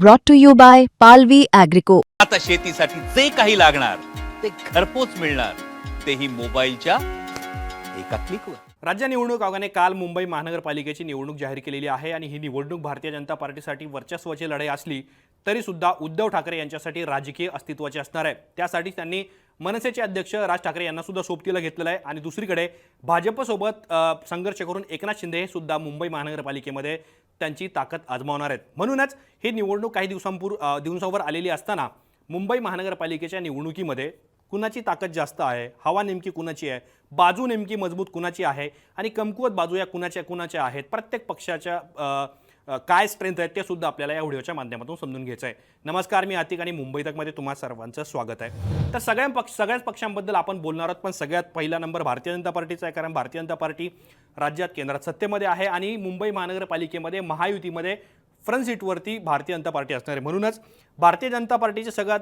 brought to you by Palvi Agrico. आता शेतीसाठी जे काही लागणार ते घरपोच मिळणार, तेही मोबाईलच्या एका क्लिकवर. राज्य निवडणूक आयोगाने काल मुंबई महानगरपालिकेची निवडणूक जाहीर केलेली आहे आणि ही निवडणूक भारतीय जनता पार्टीसाठी वर्चस्वाची लढाई असली तरी सुद्धा उद्धव ठाकरे यांच्यासाठी राजकीय अस्तित्वाची असणार आहे। त्यासाठी त्यांनी मनसेचे अध्यक्ष राज ठाकरे यांना सुद्धा सोबतीला घेतलेलं आहे आणि दुसरीकडे भाजपसोबत संघर्ष करून एकनाथ शिंदे हे सुद्धा मुंबई महानगरपालिकेमध्ये त्यांची ताकद आजमावणार आहेत। म्हणूनच ही निवडणूक काही दिवसांवर आलेली असताना मुंबई महानगरपालिकेच्या निवडणुकीमध्ये कुणाची ताकद जास्त आहे, हवा नेमकी कुणाची आहे, बाजू नेमकी मजबूत कुणाची आहे आणि कमकुवत बाजू या कुणाच्या आहेत, प्रत्येक पक्षाच्या काय स्ट्रेंथ आहे ते सुद्धा आपल्याला या व्हिडिओच्या माध्यमातून समजून घ्यायचं आहे। नमस्कार, मी आतिक आणि मुंबई तकमध्ये तुम्हा सर्वांचं स्वागत आहे। तर सगळ्याच पक्षांबद्दल आपण बोलणार आहोत, पण सगळ्यात पहिला नंबर भारतीय जनता पार्टीचा आहे, कारण भारतीय जनता पार्टी राज्यात केंद्रात सत्तेमध्ये आहे आणि मुंबई महानगरपालिकेमध्ये महायुतीमध्ये फ्रंट सीटवरती भारतीय जनता पार्टी असणार आहे। म्हणूनच भारतीय जनता पार्टीचे सगळ्यात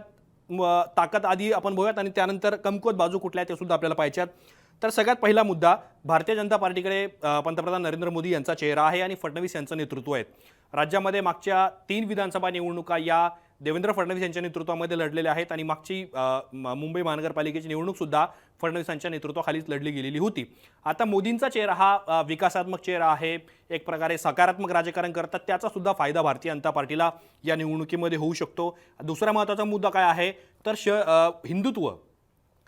ताकद आधी आपण बघूयात आणि त्यानंतर कमकुवत बाजू कुठल्या आहेत ते सुद्धा आपल्याला पाहिजेत। तर सगळ्यात पहिला मुद्दा, भारतीय जनता पार्टीकडे पंतप्रधान नरेंद्र मोदी यांचा चेहरा आहे आणि फडणवीस यांचं नेतृत्व आहे। राज्यामध्ये मागच्या 3 विधानसभा निवडणुका या देवेंद्र फडणवीस यांच्या नेतृत्वामध्ये लढलेल्या आहेत आणि मागची मुंबई महानगरपालिकेची निवडणूक सुद्धा फडणवीसांच्या नेतृत्वाखालीच लढली गेलेली होती। आता मोदींचा चेहरा हा विकासात्मक चेहरा आहे, एक प्रकारे सकारात्मक राजकारण करतात, त्याचा सुद्धा फायदा भारतीय जनता पार्टीला या निवडणुकीमध्ये होऊ शकतो। दुसरा महत्त्वाचा मुद्दा काय आहे तर हिंदुत्व,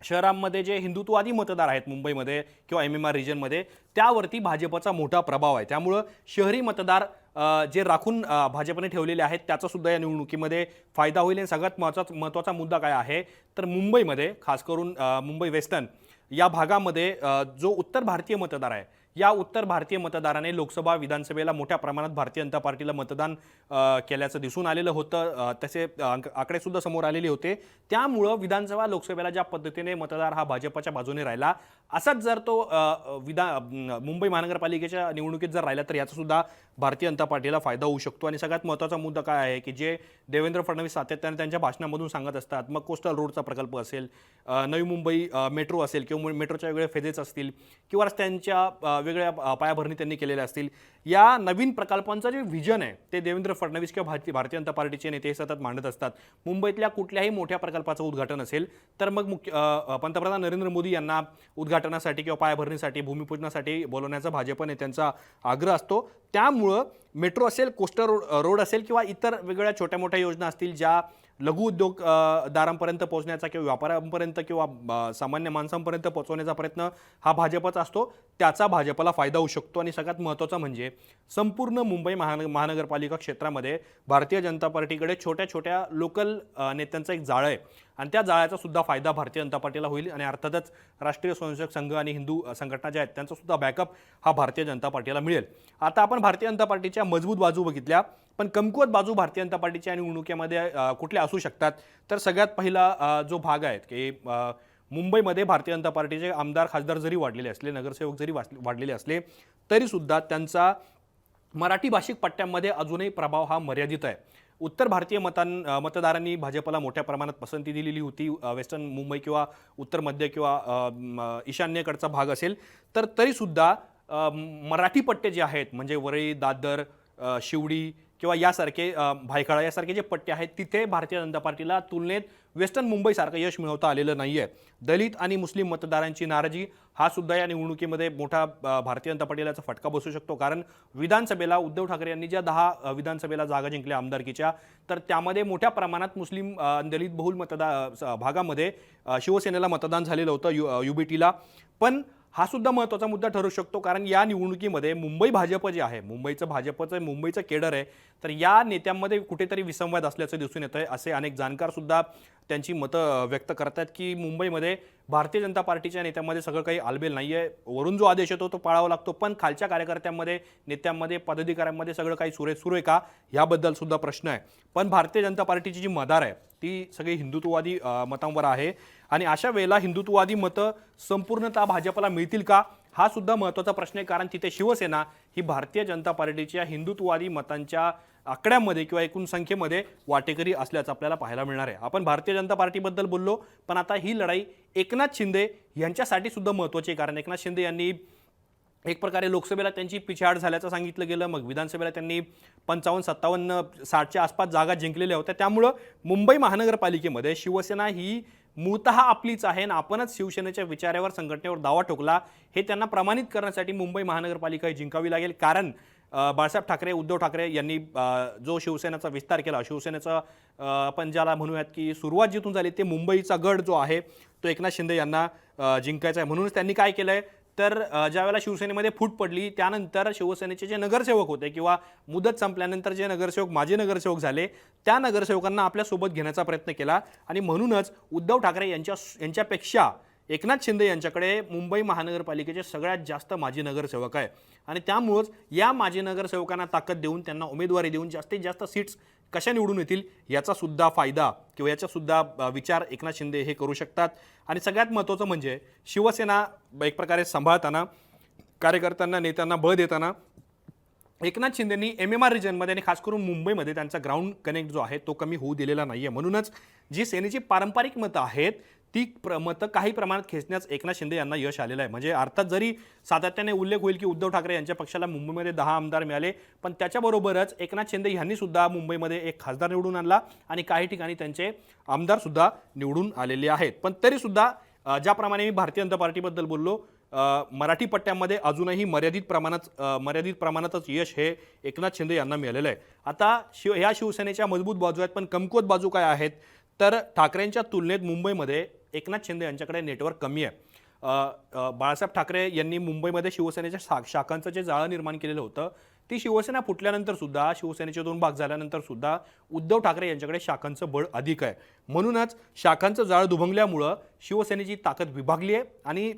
शहरांमध्ये जे हिंदुत्ववादी मतदार आहेत मुंबईमध्ये किंवा MMR रिजनमध्ये, त्यावरती भाजपचा मोठा प्रभाव आहे। त्यामुळं शहरी मतदार जे राखून भाजपने ठेवलेले आहेत त्याचा सुद्धा या निवडणुकीमध्ये फायदा होईल। आणि सगळ्यात महत्त्वाचा मुद्दा काय आहे तर मुंबईमध्ये, खास करून मुंबई वेस्टर्न या भागामध्ये जो उत्तर भारतीय मतदार आहे, या उत्तर भारतीय मतदाराने लोकसभा विधानसभेला मोठ्या प्रमाणात भारतीय जनता पार्टीला मतदान केल्याचं दिसून आलेलं होतं, तसे आकडे सुद्धा समोर आलेले होते। त्यामुळं विधानसभा लोकसभेला ज्या पद्धतीने मतदार हा भाजपच्या बाजूने राहिला, असाच जर तो मुंबई महानगरपालिकेच्या निवडणुकीत जर राहिला तर याचा सुद्धा भारतीय जनता पार्टीला फायदा होऊ शकतो। आणि सगळ्यात महत्त्वाचा मुद्दा काय आहे की जे देवेंद्र फडणवीस सातत्याने त्यांच्या भाषणामधून सांगत असतात, मग कोस्टल रोडचा प्रकल्प असेल, नवी मुंबई मेट्रो असेल किंवा मेट्रोच्या वेगळे फेजेस असतील किंवा रस्त्यांच्या वेगळ्या पायाभरणी त्यांनी केलेल्या असतील, या नवीन प्रकल्पांचं जे व्हिजन आहे ते देवेंद्र फडणवीस किंवा भारतीय जनता पार्टीचे नेते सतत मांडत असतात। मुंबईतल्या कुठल्याही मोठ्या प्रकल्पाचं उद्घाटन असेल तर मग पंतप्रधान नरेंद्र मोदी यांना उद्घाटनासाठी किंवा पायाभरणीसाठी, भूमिपूजनासाठी बोलवण्याचा भाजप नेत्यांचा आग्रह असतो। त्यामुळं मेट्रो असेल, कोस्टल रोड असेल किंवा इतर वेगवेगळ्या छोट्या मोठ्या योजना असतील ज्या लघु उद्योगदारांपर्यंत पोहोचण्याचा किंवा व्यापाऱ्यांपर्यंत किंवा सामान्य माणसांपर्यंत पोहोचवण्याचा प्रयत्न हा भाजपचा असतो, त्याचा भाजपला फायदा होऊ शकतो। आणि सगळ्यात महत्त्वाचं म्हणजे संपूर्ण मुंबई महानगरपालिका क्षेत्रामध्ये भारतीय जनता पार्टीकडे छोट्या छोट्या लोकल नेत्यांचं एक जाळं आहे आणि त्या जाळ्याचा सुद्धा फायदा भारतीय जनता पार्टीला होईल। आणि अर्थातच राष्ट्रीय स्वयंसेवक संघ आणि हिंदू संघटना ज्या आहेत त्यांचा सुद्धा बॅकअप हा भारतीय जनता पार्टीला मिळेल। आता आपण भारतीय जनता पार्टीच्या मजबूत बाजू बघितल्या, पण कमकुवत बाजू भारतीय जनता पार्टीच्या निवडणुकीमध्ये कुठल्या असू शकतात तर सगळ्यात पहिला जो भाग आहे की मुंबईमध्ये भारतीय जनता पार्टीचे आमदार खासदार जरी वाढलेले असले, नगरसेवक जरी वाढलेले असले तरी सुद्धा त्यांचा मराठी भाषिक पट्ट्यांमध्ये अजूनही प्रभाव हा मर्यादित आहे। उत्तर भारतीय मतदारांनी भाजपला मोठ्या प्रमाणात पसंती दिलेली होती, वेस्टर्न मुंबई किंवा उत्तर मध्य किंवा ईशान्येकडचा भाग असेल तर तरीसुद्धा मराठी पट्टे जे आहेत म्हणजे वरळी, दादर, शिवडी किंवा यासारखे भायखळा यासारखे जे पट्टे आहेत तिथे भारतीय जनता पार्टीला तुलनेत वेस्टर्न मुंबईसारखं यश मिळवता आलेलं नाही आहे। दलित आणि मुस्लिम मतदारांची नाराजी हा सुद्धा या निवडणुकीमध्ये मोठा भारतीय जनता पार्टीला फटका बसू शकतो, कारण विधानसभेला उद्धव ठाकरे यांनी ज्या 10 विधानसभेला जागा जिंकल्या आमदारकीच्या, तर त्यामध्ये मोठ्या प्रमाणात मुस्लिम दलित बहुल भागामध्ये शिवसेनेला मतदान झालेलं होतं, UBTला। पण हा सुद्धा महत्त्वाचा मुद्दा ठरू शकतो, कारण या निवडणुकीमध्ये मुंबई भाजप जे आहे, मुंबईचं केडर आहे, तर या नेत्यांमध्ये कुठेतरी विसंवाद असल्याचं दिसून येतं आहे। असे अनेक जाणकार सुद्धा त्यांची मतं व्यक्त करतात की मुंबईमध्ये भारतीय जनता पार्टीच्या नेत्यांमध्ये सगळं काही आलबेल नाही आहे, वरून जो आदेश येतो तो पाळावा लागतो, पण खालच्या कार्यकर्त्यांमध्ये, नेत्यांमध्ये, पदाधिकाऱ्यांमध्ये सगळं काही सुरू आहे का याबद्दल सुद्धा प्रश्न आहे। पण भारतीय जनता पार्टीची जी मदार आहे ती सगळी हिंदुत्ववादी मतांवर आहे आणि अशा वेळेला हिंदुत्ववादी मतं संपूर्णतः भाजपला मिळतील का हा सुद्धा महत्त्वाचा प्रश्न आहे, कारण तिथे शिवसेना ही भारतीय जनता पार्टीच्या हिंदुत्ववादी मतांच्या आकड्यामध्ये किंवा एकूण संख्येमध्ये वाटेकरी असल्याचं आपल्याला पाहायला मिळणार आहे। आपण भारतीय जनता पार्टीबद्दल बोललो, पण आता ही लढाई एकनाथ शिंदे यांच्यासाठी सुद्धा महत्त्वाची आहे, कारण एकनाथ शिंदे यांनी एक प्रकारे लोकसभेला त्यांची पिछाड झाल्याचं सांगितलं गेलं, मग विधानसभेला त्यांनी 55-57-60च्या आसपास जागा जिंकलेल्या होत्या. त्यामुळं मुंबई महानगरपालिकेमध्ये शिवसेना ही मूळतः आपलीच आहे आणि आपणच शिवसेनेच्या विचारावर संघटनेवर दावा ठोकला हे त्यांना प्रमाणित करण्यासाठी मुंबई महानगरपालिका ही जिंकावी लागेल. कारण बाळासाहेब ठाकरे, उद्धव ठाकरे यांनी जो शिवसेनेचा विस्तार केला, शिवसेनेचा आपण ज्याला म्हणूयात की सुरुवात जिथून झाली ते मुंबईचा गड जो आहे तो एकनाथ शिंदे यांना जिंकायचा आहे. म्हणूनच त्यांनी काय केलंय तर ज्यावेळेला शिवसेनेमध्ये फूट पडली त्यानंतर शिवसेनेचे जे नगरसेवक होते किंवा मुदत संपल्यानंतर जे नगरसेवक माजी नगरसेवक झाले त्या नगरसेवकांना आपल्यासोबत घेण्याचा प्रयत्न केला आणि म्हणूनच उद्धव ठाकरे यांच्यापेक्षा एकनाथ शिंदे यांच्याकडे मुंबई महानगरपालिकेचे सगळ्यात जास्त माजी नगरसेवक आहे आणि त्यामुळेच या माजी नगरसेवकांना ताकद देऊन त्यांना उमेदवारी देऊन जास्तीत जास्त सीट्स कशा निवडून येतील याचा सुद्धा फायदा किंवा याचा सुद्धा विचार एकनाथ शिंदे हे करू शकतात. आणि सगळ्यात महत्त्वाचं म्हणजे शिवसेना एक प्रकारे सांभाळताना कार्यकर्त्यांना नेत्यांना बळ देताना एकनाथ शिंदेंनी MMR रिजनमध्ये आणि खास करून मुंबईमध्ये त्यांचा ग्राउंड कनेक्ट जो आहे तो कमी होऊ दिलेला नाही आहे. म्हणूनच जी सेनेची पारंपरिक मतं आहेत ती मतं काही प्रमाणात खेचण्यास एकनाथ शिंदे यांना यश आलेलं आहे. म्हणजे अर्थात जरी सातत्याने उल्लेख होईल की उद्धव ठाकरे यांच्या पक्षाला मुंबईमध्ये 10 आमदार मिळाले, पण त्याच्याबरोबरच एकनाथ शिंदे यांनी सुद्धा मुंबईमध्ये एक खासदार निवडून आणला आणि काही ठिकाणी त्यांचे आमदार सुद्धा निवडून आलेले आहेत. पण तरीसुद्धा ज्याप्रमाणे मी भारतीय जनता पार्टीबद्दल बोललो, मराठी पट्ट्यामध्ये अजूनही मर्यादित प्रमाणातच यश हे एकनाथ शिंदे यांना मिळालेलं आहे. आता ह्या शिवसेनेच्या मजबूत बाजू आहेत, पण कमकुवत बाजू काय आहेत तर ठाकरेंच्या तुलनेत मुंबईमध्ये एकनाथ शिंदे यांच्याकडे नेटवर्क कमी आहे. बाळासाहेब ठाकरे यांनी मुंबईमध्ये शिवसेनेच्या शाखांचं जे जाळं निर्माण केलेलं होतं ती शिवसेना फुटल्यानंतर सुद्धा, शिवसेनेचे 2 भाग झाल्यानंतर सुद्धा उद्धव ठाकरे यांच्याकडे शाखांचं बळ अधिक आहे. म्हणूनच शाखांचं जाळं दुभंगल्यामुळं शिवसेनेची ताकद विभागली आहे आणि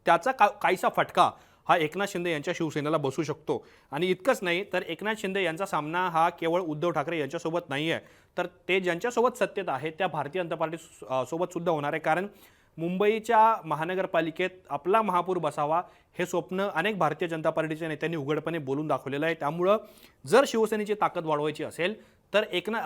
त्याचा काहीसा फटका हा एकनाथ शिंदे यांच्या शिवसेनेला बसू शकतो. आणि इतकंच नाही तर एकनाथ शिंदे यांचा सामना हा केवळ उद्धव ठाकरे यांच्यासोबत नाही आहे, तर ते ज्यांच्यासोबत सत्तेत आहेत त्या भारतीय जनता पार्टी सोबत सुद्धा होणार आहे. कारण मुंबईच्या महानगरपालिकेत आपला महापौर बसावा हे स्वप्न अनेक भारतीय जनता पार्टीच्या नेत्यांनी उघडपणे बोलून दाखवलेलं आहे. त्यामुळं जर शिवसेनेची ताकद वाढवायची असेल तर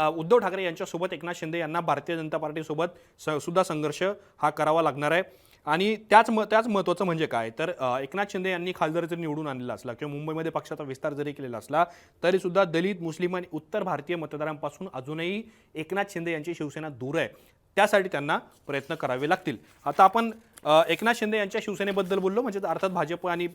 उद्धव ठाकरे यांच्यासोबत एकनाथ शिंदे यांना भारतीय जनता पार्टीसोबत सुद्धा संघर्ष हा करावा लागणार आहे. आणि त्याच महत्त्वाचं म्हणजे काय तर एकनाथ शिंदे यांनी खासदार जरी निवडून आणलेला असला किंवा मुंबईमध्ये पक्षाचा विस्तार जरी केलेला असला तरी सुद्धा दलित, मुस्लिम आणि उत्तर भारतीय मतदारांपासून अजूनही एकनाथ शिंदे यांची शिवसेना दूर आहे. त्यासाठी त्यांना प्रयत्न करावे लागतील. आता आपण एकनाथ शिंदे यांच्या शिवसेनेबद्दल बोललो, म्हणजे अर्थात भाजप आणि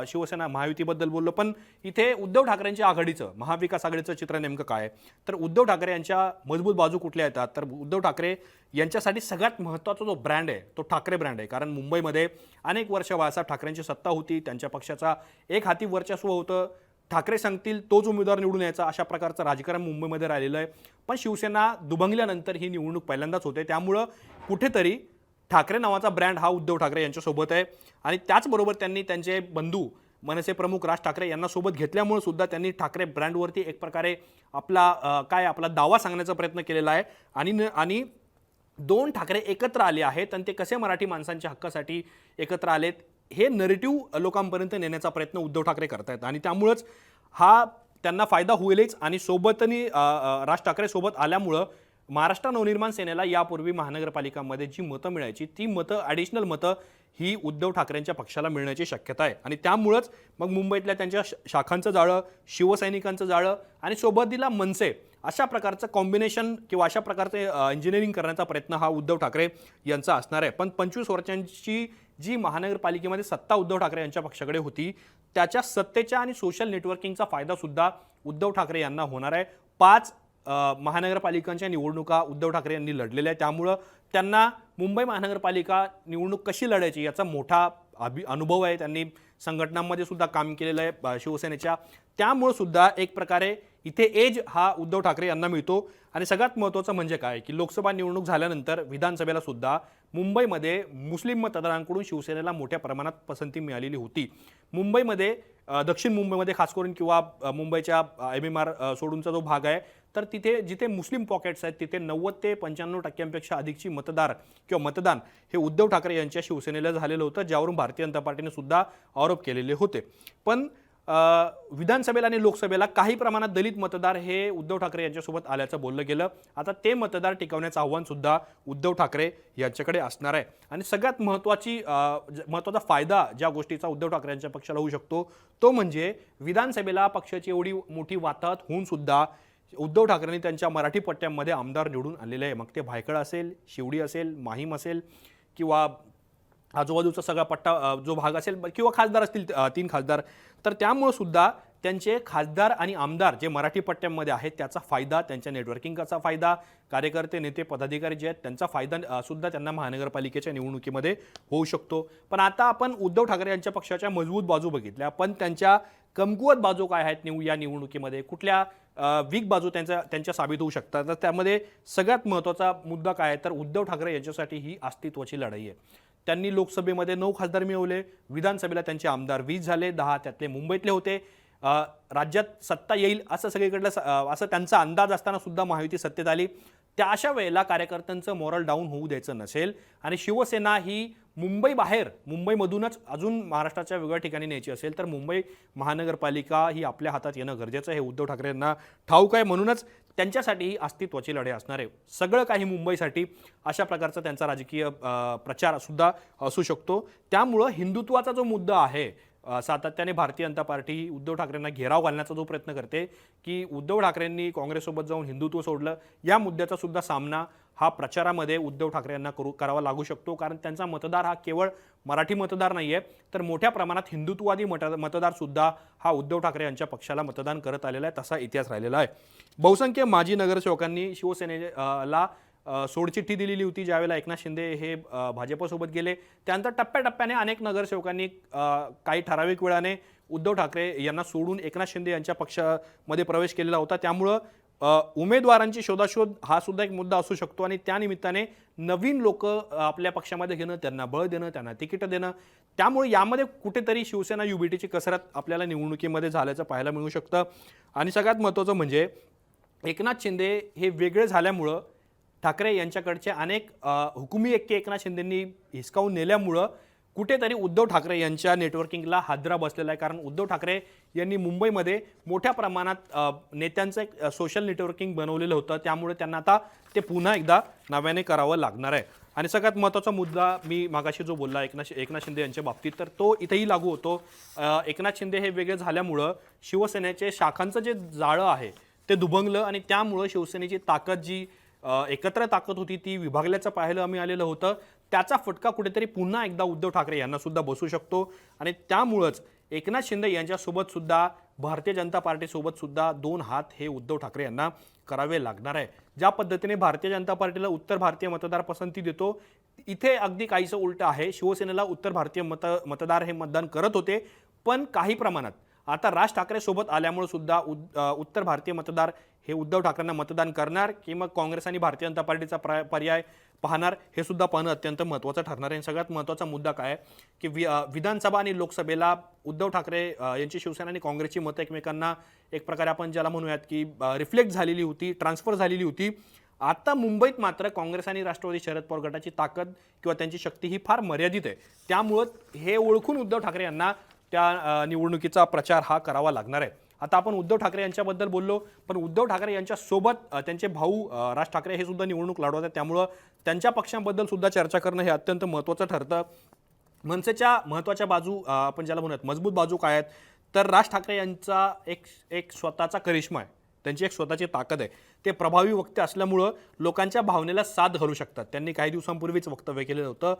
शिवसेना महायुतीबद्दल बोललो, पण इथे उद्धव ठाकरेंच्या आघाडीचं, महाविकास आघाडीचं चित्र नेमकं काय तर उद्धव ठाकरे यांच्या मजबूत बाजू कुठल्या येतात तर उद्धव ठाकरे यांच्यासाठी सगळ्यात महत्त्वाचा जो ब्रँड आहे तो ठाकरे ब्रँड आहे. कारण मुंबईमध्ये अनेक वर्ष बाळासाहेब ठाकरेंची सत्ता होती, त्यांच्या पक्षाचा एक हाती वर्चस्व होतं, ठाकरे सांगतील तोच उमेदवार निवडून यायचा अशा प्रकारचं राजकारण मुंबईमध्ये राहिलेलं आहे. पण शिवसेना दुभंगल्यानंतर ही निवडणूक पहिल्यांदाच होते, त्यामुळं कुठेतरी ठाकरे नावाचा ब्रँड हा उद्धव ठाकरे यांच्यासोबत आहे. आणि त्याचबरोबर त्यांनी त्यांचे बंधू मनसे प्रमुख राज ठाकरे यांना सोबत घेतल्यामुळे सुद्धा त्यांनी ठाकरे ब्रँडवरती एक प्रकारे आपला दावा सांगण्याचा प्रयत्न केलेला आहे. आणि 2 ठाकरे एकत्र आले आहेत आणि ते कसे मराठी माणसांच्या हक्कासाठी एकत्र आलेत हे नरेटिव्ह लोकांपर्यंत नेण्याचा प्रयत्न उद्धव ठाकरे करतायत आणि त्यामुळेच हा त्यांना फायदा होईलच. आणि सोबतनी राज ठाकरे सोबत आल्यामुळं महाराष्ट्र नवनिर्माण सेनेला यापूर्वी महानगरपालिकांमध्ये जी मतं मिळायची ती मतं, ॲडिशनल मतं ही उद्धव ठाकरेंच्या पक्षाला मिळण्याची शक्यता आहे. आणि त्यामुळंच मग मुंबईतल्या त्यांच्या शाखांचं जाळं, शिवसैनिकांचं जाळं आणि सोबतीला मनसे अशा प्रकारचं कॉम्बिनेशन किंवा अशा प्रकारचे इंजिनिअरिंग करण्याचा प्रयत्न हा उद्धव ठाकरे यांचा असणार आहे. पण 25 वर्षांची जी महानगरपालिकेमध्ये सत्ता उद्धव ठाकरे यांच्या पक्षाकडे होती त्याच्या सत्तेच्या आणि सोशल नेटवर्किंगचा फायदा सुद्धा उद्धव ठाकरे यांना होणार आहे. 5 महानगरपालिकांच्या निवडणुका उद्धव ठाकरे यांनी लढलेल्या आहे, त्यामुळं त्यांना मुंबई महानगरपालिका निवडणूक कशी लढायची याचा मोठा अनुभव आहे. त्यांनी संघटनांमध्ये सुद्धा काम केलेलं आहे शिवसेनेच्या, त्यामुळे सुद्धा एक प्रकारे इथे एज हा उद्धव ठाकरे यांना मिळतो. आणि सगळ्यात महत्त्वाचं म्हणजे काय की लोकसभा निवडणूक झाल्यानंतर विधानसभेला सुद्धा मुंबईमध्ये मुस्लिम मतदारांकडून शिवसेनेला मोठ्या प्रमाणात पसंती मिळालेली होती. मुंबईमध्ये दक्षिण मुंबईमध्ये खास करून किंवा मुंबईच्या MMR सोडूनचा जो भाग आहे तर तिथे जिथे मुस्लिम पॉकेट्स आहेत तिथे 90 ते 95% अधिकची मतदान हे उद्धव ठाकरे यांच्या शिवसेनेला झालेलं होतं, ज्यावरून भारतीय जनता पार्टीने सुद्धा आरोप केलेले होते. पण विधानसभेला आणि लोकसभेला काही प्रमाणात दलित मतदार हे उद्धव ठाकरे यांच्यासोबत आल्याचं बोललं गेलं. आता ते मतदार टिकवण्याचं आव्हान सुद्धा उद्धव ठाकरे यांच्याकडे असणार आहे. आणि सगळ्यात महत्त्वाचा फायदा ज्या गोष्टीचा उद्धव ठाकरे यांच्या पक्षाला होऊ शकतो तो म्हणजे विधानसभेला पक्षाची एवढी मोठी वाताहत होऊन सुद्धा उद्धव ठाकरेंनी त्यांच्या मराठी पट्ट्यांमध्ये आमदार निवडून आणलेले आहे. मग ते भायखळ असेल, शिवडी असेल, माहीम असेल किंवा आजूबाजूचा सगळा पट्टा जो भाग असेल किंवा खासदार असतील 3 खासदार, तर त्यामुळे सुद्धा त्यांचे खासदार आणि आमदार जे मराठी पट्ट्यांमध्ये आहेत त्याचा फायदा, त्यांच्या नेटवर्किंगचा फायदा, कार्यकर्ते नेते पदाधिकारी जे आहेत त्यांचा फायदा सुद्धा त्यांना महानगरपालिकेच्या निवडणुकीमध्ये होऊ शकतो. पण आता आपण उद्धव ठाकरे यांच्या पक्षाच्या मजबूत बाजू बघितल्या, पण त्यांच्या कमकुवत बाजू काय आहेत या निवडणुकीमध्ये, कुठल्या वीक बाजू त्यांच्या साबित होऊ शकतात. तर त्यामध्ये सगळ्यात महत्त्वाचा मुद्दा काय आहे तर उद्धव ठाकरे यांच्यासाठी ही अस्तित्वाची लढाई आहे. त्यांनी लोकसभेमध्ये 9 खासदार मिळवले, विधानसभेला त्यांचे आमदार 20 झाले, 10 त्यातले मुंबईतले होते. राज्यात सत्ता येईल असं सगळीकडलं असं त्यांचा अंदाज असताना सुद्धा महायुती सत्तेत आली. त्या अशा वेळेला कार्यकर्त्यांचं मॉरल डाऊन होऊ द्यायचं नसेल आणि शिवसेना ही मुंबईमधूनच अजून महाराष्ट्राच्या वेगळ्या ठिकाणी न्यायची असेल तर मुंबई महानगरपालिका ही आपल्या हातात येणं गरजेचं आहे. उद्धव ठाकरे यांना ठाऊक आहे, म्हणूनच त्यांच्यासाठी ही अस्तित्वाची लढाई असणार आहे. सगळं काही मुंबईसाठी अशा प्रकारचा त्यांचा राजकीय प्रचार सुद्धा असू शकतो. त्यामुळं हिंदुत्वाचा जो मुद्दा आहे, सातत्याने भारतीय जनता पार्टी उद्धव ठाकरेंना घेराव घालण्याचा जो प्रयत्न करते की उद्धव ठाकरेंनी काँग्रेससोबत जाऊन हिंदुत्व सोडलं, या मुद्द्याचा सुद्धा सामना हा प्रचारामध्ये उद्धव ठाकरे यांना करावा लागू शकतो. कारण त्यांचा मतदार हा केवळ मराठी मतदार नाही आहे, तर मोठ्या प्रमाणात हिंदुत्ववादी मतदार सुद्धा हा उद्धव ठाकरे यांच्या पक्षाला मतदान करत आलेला आहे, तसा इतिहास राहिलेला आहे. बहुसंख्य माजी नगरसेवकांनी शिवसेनेला सोडचिठ्ठी दिलेली होती ज्यावेळेला एकनाथ शिंदे हे भाजपसोबत गेले. त्यानंतर टप्प्याटप्प्याने अनेक नगरसेवकांनी काही ठराविक वेळाने उद्धव ठाकरे यांना सोडून एकनाथ शिंदे यांच्या पक्षामध्ये प्रवेश केलेला होता. त्यामुळं उमेदवारांची शोधाशोध हा सुद्धा एक मुद्दा असू शकतो आणि त्यानिमित्ताने नवीन लोक आपल्या पक्षामध्ये घेणं, त्यांना बळ देणं, त्यांना तिकीटं देणं, त्यामुळे यामध्ये कुठेतरी शिवसेना युबीटीची कसरत आपल्याला निवडणुकीमध्ये झाल्याचं पाहायला मिळू शकतं. आणि सगळ्यात महत्त्वाचं म्हणजे एकनाथ शिंदे हे वेगळे झाल्यामुळं ठाकरे यांच्याकडचे अनेक हुकुमी एक्के एकनाथ शिंदेंनी हिसकावून नेल्यामुळं कुठेतरी उद्धव ठाकरे यांच्या नेटवर्किंगला हादरा बसलेला आहे. कारण उद्धव ठाकरे यांनी मुंबईमध्ये मोठ्या प्रमाणात नेत्यांचं एक सोशल नेटवर्किंग बनवलेलं होतं, त्यामुळे त्यांना आता ते पुन्हा एकदा नव्याने करावं लागणार आहे. आणि सगळ्यात महत्त्वाचा मुद्दा मी मागाशी जो बोलला एकनाथ शिंदे यांच्या बाबतीत, तर तो इथेही लागू होतो. एकनाथ शिंदे हे वेगळे झाल्यामुळं शिवसेनेचे शाखांचं जे जाळं आहे ते दुभंगलं आणि त्यामुळं शिवसेनेची ताकद जी एकत्र ताकद होती ती विभागल्याचं पाहायला आम्ही आलेलं होतं. त्याचा फटका कुठेतरी पुन्हा एकदा उद्धव ठाकरे यांना सुद्धा बसू शकतो आणि त्यामुळंच एकनाथ शिंदे यांच्यासोबत सुद्धा भारतीय जनता पार्टीसोबत सुद्धा 2 हात हे उद्धव ठाकरे यांना करावे लागणार आहे. ज्या पद्धतीने भारतीय जनता पार्टीला उत्तर भारतीय मतदार पसंती देतो, इथे अगदी काहीसं उलटं आहे. शिवसेनेला उत्तर भारतीय मतदार हे मतदान करत होते, पण काही प्रमाणात आता राज ठाकरे सोबत आल्यामुळे सुद्धा उत्तर भारतीय मतदार हे उद्धव ठाकरेंना मतदान करणार की मग काँग्रेस आणि भारतीय जनता पार्टीचा पर्याय पाहणार हे सुद्धा पाहणं अत्यंत महत्त्वाचं ठरणार आहे. सगळ्यात महत्त्वाचा मुद्दा काय की विधानसभा आणि लोकसभेला उद्धव ठाकरे यांची शिवसेना आणि काँग्रेसची मतं एकमेकांना एक प्रकारे आपण ज्याला म्हणूयात की रिफ्लेक्ट झालेली होती, ट्रान्सफर झालेली होती. आता मुंबईत मात्र काँग्रेस आणि राष्ट्रवादी शरद पवार गटाची ताकद किंवा त्यांची शक्ती ही फार मर्यादित आहे. त्यामुळं हे ओळखून उद्धव ठाकरे यांना त्या निवडणुकीचा प्रचार हा करावा लागणार आहे. आता आपण उद्धव ठाकरे यांच्याबद्दल बोललो, पण उद्धव ठाकरे यांच्यासोबत त्यांचे भाऊ राज ठाकरे हे सुद्धा निवडणूक लढवत आहेत. त्यामुळं त्यांच्या पक्षांबद्दल सुद्धा चर्चा करणं हे अत्यंत महत्त्वाचं ठरतं. मनसेच्या महत्त्वाच्या बाजू आपण ज्याला म्हणूयात मजबूत बाजू काय आहेत तर राज ठाकरे यांचा एक स्वतःचा करिश्मा आहे, त्यांची एक स्वतःची ताकद आहे. ते प्रभावी वक्ते असल्यामुळं लोकांच्या भावनेला साथ घालू शकतात. त्यांनी काही दिवसांपूर्वीच वक्तव्य केलेलं होतं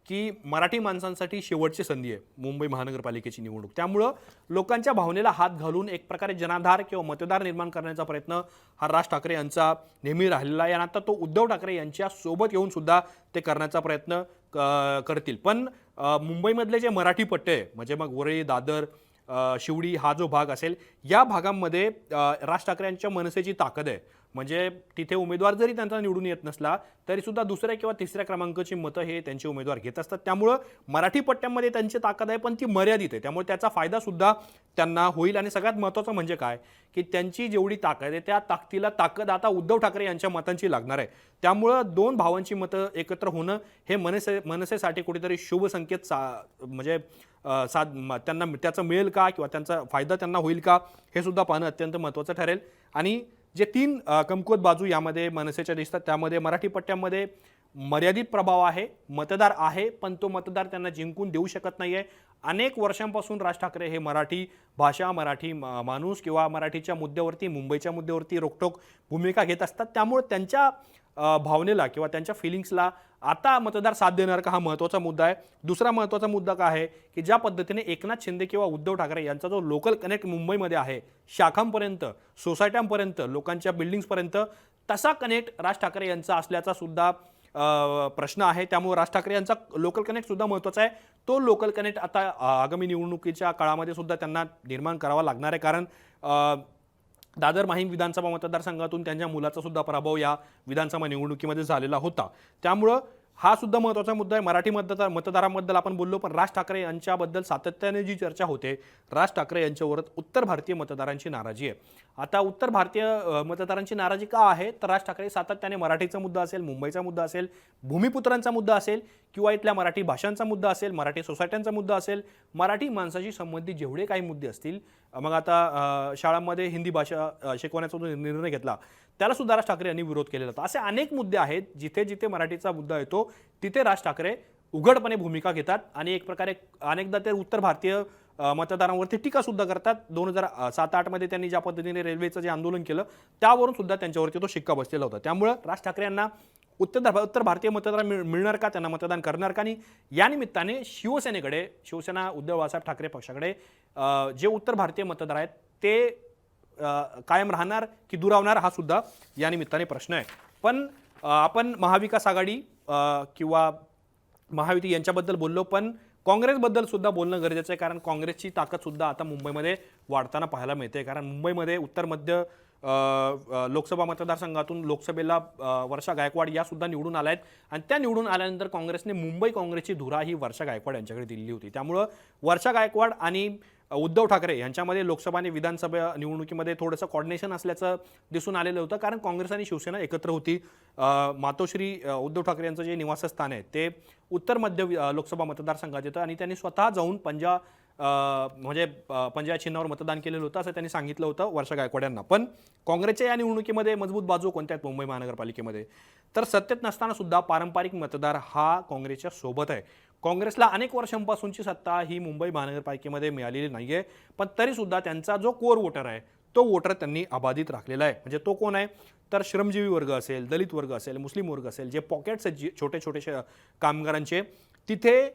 की मराठी माणसांसाठी शेवटची संधी आहे मुंबई महानगरपालिकेची निवडणूक. त्यामुळं लोकांच्या भावनेला हात घालून एक प्रकारे जनाधार किंवा मतदार निर्माण करण्याचा प्रयत्न हा राज ठाकरे यांचा नेहमी राहिलेला आहे आणि आता तो उद्धव ठाकरे यांच्या सोबत येऊन सुद्धा ते करण्याचा प्रयत्न करतील. पण मुंबईमधले जे मराठी पट्टे म्हणजे मग वरळी, दादर, शिवडी हा जो भाग असेल, या भागांमध्ये राज ठाकरे यांच्या मनसेची ताकद आहे. म्हणजे तिथे उमेदवार जरी त्यांचा निवडून येत नसला तरी सुद्धा दुसऱ्या किंवा तिसऱ्या क्रमांकाची मतं हे त्यांचे उमेदवार घेत असतात. त्यामुळं मराठी पट्ट्यामध्ये त्यांची ताकद आहे, पण ती मर्यादित आहे. त्यामुळे त्याचा फायदा सुद्धा त्यांना होईल. आणि सगळ्यात महत्त्वाचं म्हणजे काय की त्यांची जेवढी ताकद आहे त्या ताकदीला ताकद आता उद्धव ठाकरे यांच्या मतांची लागणार आहे. त्यामुळं 2 भावांची मतं एकत्र होणं हे मनसेसाठी कुठेतरी शुभ संकेत म्हणजे त्यांना त्याचं मिळेल का किंवा त्यांचा फायदा त्यांना होईल का हे सुद्धा पाहणं अत्यंत महत्त्वाचं ठरेल. आणि जे 3 कमकुवत बाजू यामध्ये मनसेच्या दिसतात त्यामध्ये मराठी पट्ट्यामध्ये मर्यादित प्रभाव आहे, मतदार आहे, पण तो मतदार त्यांना जिंकून देऊ शकत नाही आहे. अनेक वर्षांपासून राज ठाकरे हे मराठी भाषा, मराठी माणूस किंवा मराठीच्या मुद्द्यावरती, मुंबईच्या मुद्द्यावरती रोखठोक भूमिका घेत असतात. त्यामुळे त्यांच्या भावनेला किंवा त्यांच्या फिलिंग्सला आता मतदार साथ देणार का, हा महत्त्वाचा मुद्दा आहे. दुसरा महत्त्वाचा मुद्दा काय आहे की ज्या पद्धतीने एकनाथ शिंदे किंवा उद्धव ठाकरे यांचा जो लोकल कनेक्ट मुंबईमध्ये आहे, शाखांपर्यंत, सोसायट्यांपर्यंत, लोकांच्या बिल्डिंग्सपर्यंत, तसा कनेक्ट राज ठाकरे यांचा असल्याचा सुद्धा प्रश्न आहे. त्यामुळे राज ठाकरे यांचा लोकल कनेक्ट सुद्धा महत्त्वाचा आहे. तो लोकल कनेक्ट आता आगामी निवडणुकीच्या काळामध्ये सुद्धा त्यांना निर्माण करावा लागणार आहे. कारण दादर माहीम विधानसभा मतदारसंघातून त्यांच्या मुलाचा सुद्धा पराभव या विधानसभा निवडणुकीमध्ये झालेला होता. त्यामुळं हा सुद्धा महत्त्वाचा मुद्दा आहे. मराठी मतदारांबद्दल आपण बोललो, पण राज ठाकरे यांच्याबद्दल सातत्याने जी चर्चा होते, राज ठाकरे यांच्यावर उत्तर भारतीय मतदारांची नाराजी आहे. आता उत्तर भारतीय मतदारांची नाराजी का आहे, तर राज ठाकरे सातत्याने मराठीचा मुद्दा असेल, मुंबईचा मुद्दा असेल, भूमिपुत्रांचा मुद्दा असेल किंवा इथल्या मराठी भाषांचा मुद्दा असेल, मराठी सोसायट्यांचा मुद्दा असेल, मराठी माणसाशी संबंधित जेवढे काही मुद्दे असतील, मग आता शाळांमध्ये हिंदी भाषा शिकवण्याचा जो निर्णय घेतला त्याला सुद्धा राज ठाकरे यांनी विरोध केलेला होता. असे अनेक मुद्दे आहेत जिथे जिथे मराठीचा मुद्दा येतो तिथे राज ठाकरे उघडपणे भूमिका घेतात आणि एक प्रकारे अनेकदा ते उत्तर भारतीय मतदारांवरती टीका सुद्धा करतात. 2007-08 मध्ये त्यांनी ज्या पद्धतीने रेल्वेचं जे आंदोलन केलं त्यावरून सुद्धा त्यांच्यावरती तो शिक्का बसलेला होता. त्यामुळं राज ठाकरे यांना उत्तर भारतीय मतदार मिळणार का, त्यांना मतदान करणार का. आणि या निमित्ताने शिवसेनेकडे, शिवसेना उद्धव बाळासाहेब ठाकरे पक्षाकडे जे उत्तर भारतीय मतदार आहेत ते कायम राहणार की दुरावणार हा सुद्धा या निमित्ताने प्रश्न आहे. पण आपण महाविकास आघाडी किंवा महायुती यांच्याबद्दल बोललो, पण काँग्रेसबद्दल सुद्धा बोलणं गरजेचं आहे. कारण काँग्रेसची ताकद सुद्धा आता मुंबईमध्ये वाढताना पाहायला मिळते. कारण मुंबईमध्ये उत्तर मध्य लोकसभा मतदारसंघातून लोकसभेला वर्षा गायकवाड या सुद्धा निवडून आल्या आहेत आणि त्या निवडून आल्यानंतर काँग्रेसने मुंबई काँग्रेसची धुरा ही वर्षा गायकवाड यांच्याकडे दिली होती. त्यामुळं वर्षा गायकवाड आणि उद्धव ठाकरे यांच्यामध्ये लोकसभा आणि विधानसभा निवडणुकीमध्ये थोडंसं कॉर्डिनेशन असल्याचं दिसून आलेलं होतं. कारण काँग्रेस आणि शिवसेना एकत्र होती. मातोश्री उद्धव ठाकरे यांचं जे निवासस्थान आहे ते उत्तर मध्य लोकसभा मतदारसंघात येतं आणि त्यांनी स्वतः जाऊन पंजा चिन्हावर मतदान केलेलं होतं असं त्यांनी सांगितलं होतं वर्षा गायकवाड यांना. पण काँग्रेसच्या या निवडणुकीमध्ये मजबूत बाजू कोणत्या आहेत मुंबई महानगरपालिकेमध्ये, तर सत्तेत नसताना सुद्धा पारंपरिक मतदार हा काँग्रेसच्या सोबत आहे. काँग्रेसला अनेक वर्षांपासूनची सत्ता ही मुंबई महानगरपालिकेमध्ये मिळालेली नाही आहे, पण तरीसुद्धा त्यांचा जो कोर वोटर आहे तो वोटर त्यांनी अबाधित राखलेला आहे. म्हणजे तो कोण आहे, तर श्रमजीवी वर्ग असेल, दलित वर्ग असेल, मुस्लिम वर्ग असेल, जे पॉकेट्स आहेत छोटे छोटे कामगारांचे, तिथे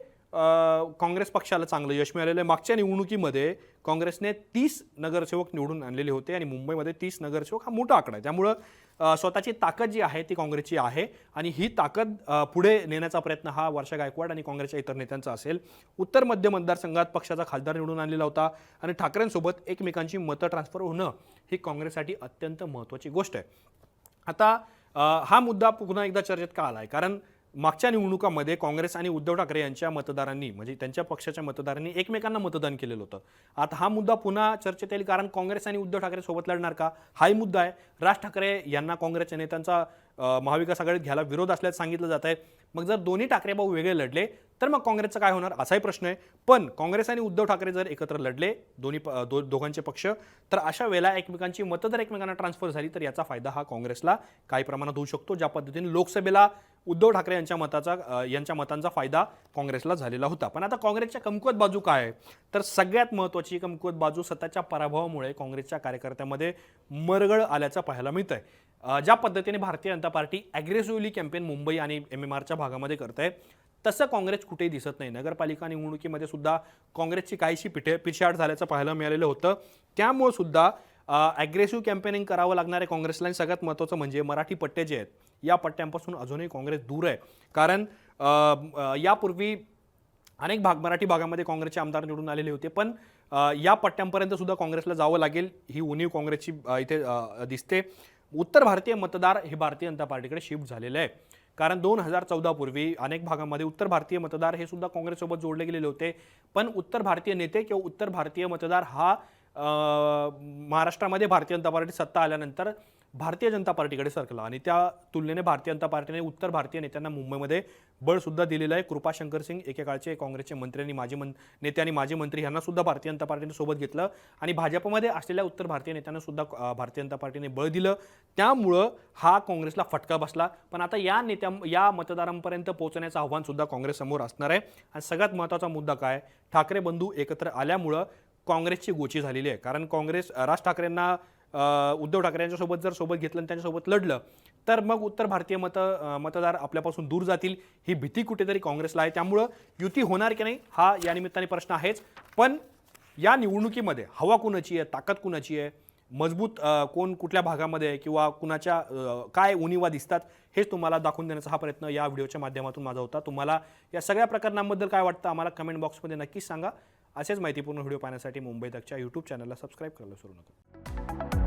काँग्रेस पक्षाला चांगलं यश मिळालेलं आहे. मागच्या निवडणुकीमध्ये काँग्रेसने 30 नगरसेवक निवडून आणलेले होते आणि मुंबईमध्ये 30 नगरसेवक हा मोठा आकडा आहे. त्यामुळं स्वतःची ताकद जी आहे ती काँग्रेसची आहे आणि ही ताकद पुढे नेण्याचा प्रयत्न हा वर्षा गायकवाड आणि काँग्रेसच्या इतर नेत्यांचा असेल. उत्तर मध्य मतदारसंघात पक्षाचा खासदार निवडून आणलेला होता आणि ठाकरेंसोबत एकमेकांची मतं ट्रान्सफर होणं ही काँग्रेससाठी अत्यंत महत्त्वाची गोष्ट आहे. आता हा मुद्दा पुन्हा एकदा चर्चेत का आला आहे, कारण मागच्या निवडणुकामध्ये काँग्रेस आणि उद्धव ठाकरे यांच्या मतदारांनी म्हणजे त्यांच्या पक्षाच्या मतदारांनी एकमेकांना मतदान केलेलं होतं. आता हा मुद्दा पुन्हा चर्चेत येईल, कारण काँग्रेस आणि उद्धव ठाकरे सोबत लढणार का हाही मुद्दा आहे. राज ठाकरे यांना काँग्रेसच्या नेत्यांचा महाविकास आघाडीत घ्यायला विरोध असल्याचं सांगितलं जात आहे. मग जर दोन्ही ठाकरे भाऊ वेगळे लढले तर मग काँग्रेसचं काय होणार असाही प्रश्न आहे. पण काँग्रेस आणि उद्धव ठाकरे जर एकत्र लढले दोघांचे पक्ष, तर अशा वेळेला एकमेकांची मतं जर एकमेकांना ट्रान्सफर झाली तर याचा फायदा हा काँग्रेसला काही प्रमाणात होऊ शकतो. ज्या पद्धतीने लोकसभेला उद्धव ठाकरे यांच्या मतांचा फायदा काँग्रेसला झालेला होता. पण आता काँग्रेसच्या कमकुवत बाजू काय आहे, तर सगळ्यात महत्त्वाची कमकुवत बाजू स्वतःच्या पराभवामुळे काँग्रेसच्या कार्यकर्त्यांमध्ये मरगळ आल्याचं पाहायला मिळत आहे. ज्या पद्धतीने Bharatiya Janata party aggressively campaign Mumbai आणि MMRच्या भागामध्ये करत आहे तसं काँग्रेस कुठेही दिसत नाही. नगरपालिका निवडणुकीमध्ये सुद्धा काँग्रेसची काहीशी पिछेहाट झाल्याचं पाहायला मिळालेलं होतं. त्यामुळे सुद्धा ॲग्रेसिव्ह कॅम्पेनिंग करावं लागणारे काँग्रेसला. आणि सगळ्यात महत्त्वाचं म्हणजे मराठी पट्टे जे आहेत या पट्ट्यांपासून अजूनही काँग्रेस दूर आहे. कारण यापूर्वी अनेक मराठी भागामध्ये काँग्रेसचे आमदार निवडून आलेले होते, पण या पट्ट्यांपर्यंत सुद्धा काँग्रेसला जावं लागेल ही उणीव काँग्रेसची इथे दिसते. उत्तर भारतीय मतदार हे भारतीय जनता पार्टीकडे शिफ्ट झालेले आहे. कारण 2014 पूर्वी अनेक भागामध्ये उत्तर भारतीय मतदार हे सुद्धा काँग्रेससोबत जोडले गेलेले होते, पण उत्तर भारतीय नेते किंवा उत्तर भारतीय मतदार हा महाराष्ट्रामध्ये भारतीय जनता पार्टी सत्ता आल्यानंतर भारतीय जनता पार्टीकडे सरकला आणि त्या तुलनेने भारतीय जनता पार्टीने उत्तर भारतीय नेत्यांना मुंबईमध्ये बळसुद्धा दिलेलं आहे. कृपाशंकर सिंग एकेकाळचे काँग्रेसचे मंत्री आणि नेते आणि माजी मंत्री यांना सुद्धा भारतीय जनता पार्टीने सोबत घेतलं आणि भाजपमध्ये असलेल्या उत्तर भारतीय नेत्यांना सुद्धा भारतीय जनता पार्टीने बळ दिलं. त्यामुळं हा काँग्रेसला फटका बसला. पण आता या मतदारांपर्यंत पोहोचण्याचं आव्हान सुद्धा काँग्रेससमोर असणार आहे. आणि सगळ्यात महत्त्वाचा मुद्दा काय, ठाकरे बंधू एकत्र आल्यामुळं काँग्रेसची गोची झालेली आहे. कारण काँग्रेस राज ठाकरेंना उद्धव ठाकरे यांच्यासोबत जर सोबत घेतलं आणि त्यांच्यासोबत लढलं तर मग उत्तर भारतीय मतदार आपल्यापासून दूर जातील ही भीती कुठेतरी काँग्रेसला आहे. त्यामुळं युती होणार की नाही हा या निमित्ताने प्रश्न आहेच. पण या निवडणुकीमध्ये हवा कुणाची आहे, ताकद कुणाची आहे, मजबूत कोण कुठल्या भागामध्ये आहे किंवा कुणाच्या काय उणिवा दिसतात हेच तुम्हाला दाखवून देण्याचा हा प्रयत्न या व्हिडिओच्या माध्यमातून माझा होता. तुम्हाला या सगळ्या प्रकरणांबद्दल काय वाटतं आम्हाला कमेंट बॉक्समध्ये नक्कीच सांगा. असेच माहितीपूर्ण व्हिडिओ पाहण्यासाठी मुंबई तकच्या यूट्यूब चॅनलला सबस्क्राईब करायला विसरू नका.